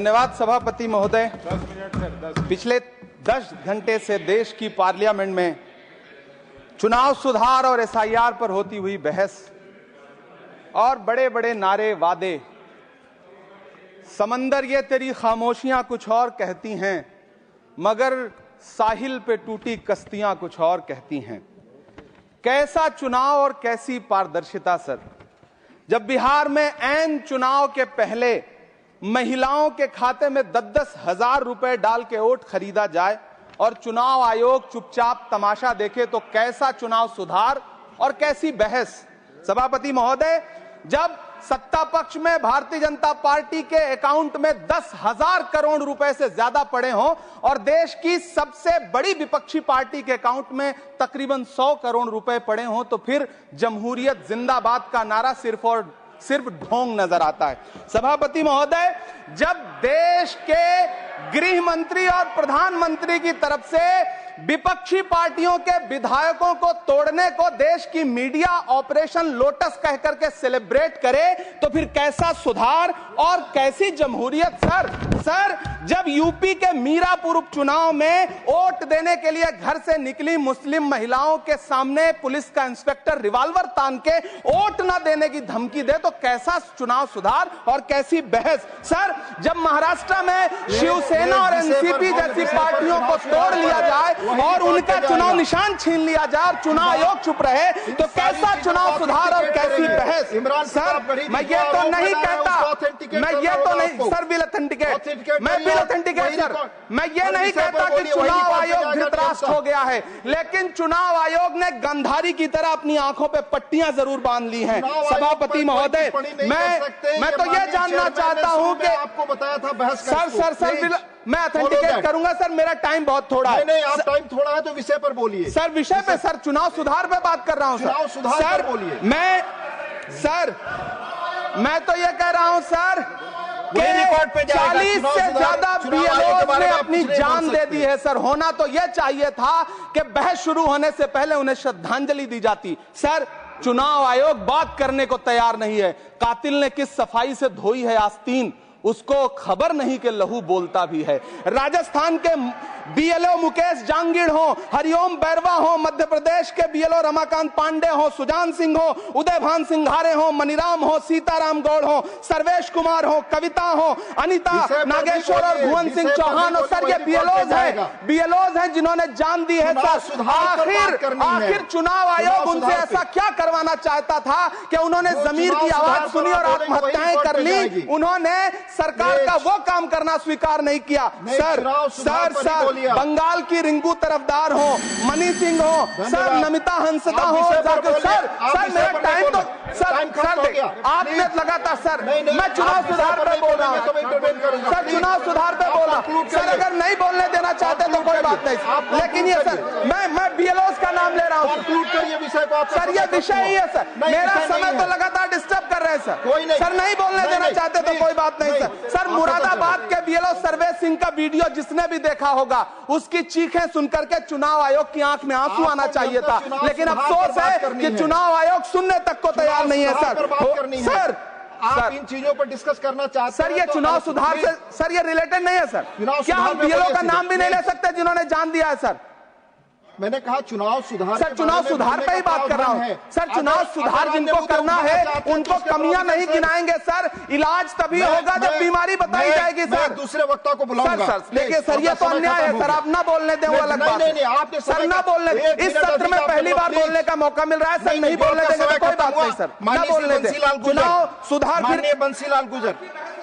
धन्यवाद सभापति महोदय। पिछले 10 घंटे से देश की पार्लियामेंट में चुनाव सुधार और एसआईआर पर होती हुई बहस और बड़े बड़े नारे वादे, समंदर ये तेरी खामोशियां कुछ और कहती हैं, मगर साहिल पे टूटी कश्तियां कुछ और कहती हैं। कैसा चुनाव और कैसी पारदर्शिता सर। जब बिहार में ऐन चुनाव के पहले महिलाओं के खाते में 10-10 हजार रुपए डाल के वोट खरीदा जाए और चुनाव आयोग चुपचाप तमाशा देखे, तो कैसा चुनाव सुधार और कैसी बहस। सभापति महोदय, जब सत्ता पक्ष में भारतीय जनता पार्टी के अकाउंट में 10,000 करोड़ रुपए से ज्यादा पड़े हों और देश की सबसे बड़ी विपक्षी पार्टी के अकाउंट में तकरीबन 100 करोड़ रुपए पड़े हों, तो फिर जमहूरियत जिंदाबाद का नारा सिर्फ ढोंग नजर आता है। सभापति महोदय, जब देश के गृह मंत्री और प्रधानमंत्री की तरफ से विपक्षी पार्टियों के विधायकों को तोड़ने को देश की मीडिया ऑपरेशन लोटस कह करके सेलिब्रेट करे, तो फिर कैसा सुधार और कैसी जमहूरियत सर। जब यूपी के मीरापुर उपचुनाव में वोट देने के लिए घर से निकली मुस्लिम महिलाओं के सामने पुलिस का इंस्पेक्टर रिवॉल्वर तान के वोट न देने की धमकी दे, तो कैसा चुनाव सुधार और कैसी बहस सर। जब महाराष्ट्र में शिवसेना और एनसीपी जैसी पार्टियों को तोड़ लिया जाए और उनका चुनाव निशान छीन लिया जाए और चुनाव आयोग चुप रहे, तो कैसा चुनाव सुधार और कैसी बहस सर। मैं ये तो नहीं कहता, सर विल ऑथेंटिकेट, मैं विल ऑथेंटिकेट सर, मैं ये नहीं कहता कि चुनाव आयोग धृतराष्ट्र हो गया है, लेकिन चुनाव आयोग ने गंधारी की तरह अपनी आंखों पे पट्टियां जरूर बांध ली हैं। सभापति महोदय, मैं तो ये जानना चाहता हूं कि आपको बताया था बहस सर मैं ऑथेंटिकेट करूंगा सर, मेरा टाइम बहुत थोड़ा है। नहीं, आप टाइम थोड़ा है तो विषय पर बोलिए सर। विषय पे सर, चुनाव सुधार पे बात कर रहा हूं चुनाव सुधार सर। बोलिए। मैं तो ये कह रहा हूं सर, 40 से ज्यादा बीएलओ ने अपनी जान दे दी है सर। होना तो यह चाहिए था कि बहस शुरू होने से पहले उन्हें श्रद्धांजलि दी जाती। सर, चुनाव आयोग बात करने को तैयार नहीं है। कातिल ने किस सफाई से धोई है आस्तीन, उसको खबर नहीं कि लहू बोलता भी है। राजस्थान के बीएलओ मुकेश जांगीड़ हो, हरिओम बैरवा हो, मध्य प्रदेश के बीएलओ रमाकांत पांडे हो, सुजान सिंह हो, उदयभान सिंघारे हो, मनीराम हो, सीताराम गौड़ हो, सर्वेश कुमार हो, कविता हो, अनिता नागेश्वर और भुवन सिंह चौहान हो। सर, ये बीएलओज हैं जिन्होंने जान दी है सर। आखिर चुनाव आयोग उनसे ऐसा क्या करवाना चाहता था कि उन्होंने जमीर की आवाज सुनी और आत्महत्याएं कर ली। उन्होंने सरकार का वो काम करना स्वीकार नहीं किया। सर बंगाल की रिंकू तरफदार हो, मनी सिंह हो, सर नमिता हंसदा हो, सर मेरा टाइम तो सर आपने लगातार सर, मैं चुनाव सुधार पे बोल रहा हूँ सर, चुनाव सुधार पे बोल रहा हूँ सर। अगर नहीं बोलने देना चाहते तो कोई बात नहीं, लेकिन ये सर मैं बीएलओ का नाम ले रहा हूँ सर। ये विषय ही है सर, मेरा समय तो लगातार डिस्टर्ब कर रहे हैं सर। सर नहीं बोलने देना चाहते तो कोई बात नहीं सर। मुरादाबाद के बीएलओ सर्वेश सिंह का वीडियो जिसने भी देखा होगा, उसकी चीखें सुनकर के चुनाव आयोग की आंख में आंसू आना चाहिए था, लेकिन अफसोस है कि चुनाव आयोग सुनने तक को तैयार नहीं है सर। आप इन चीजों पर डिस्कस करना चाहते सर, ये चुनाव सुधार से सर ये रिलेटेड नहीं है सर। क्या हम बीएलओ का नाम भी नहीं ले सकते जिन्होंने जान दिया है सर? मैंने कहा चुनाव सुधार, सर चुनाव सुधार पे ही बात कर रहा हूँ सर। चुनाव सुधार जिनको करना है उनको कमियां नहीं गिनाएंगे सर। इलाज तभी होगा जब बीमारी बताई जाएगी सर। दूसरे वक्ता को बुलाऊंगा सर। देखिए सर, ये तो अन्याय है सर, आप ना बोलने दें वो अलग बात है सर। ना बोलने, इस सत्र में पहली बार बोलने का मौका मिल रहा है सर, नहीं बोलने देंगे तो कोई बात नहीं सर, ना बोलने दें। चुनाव सुधार बंसीलाल गुजर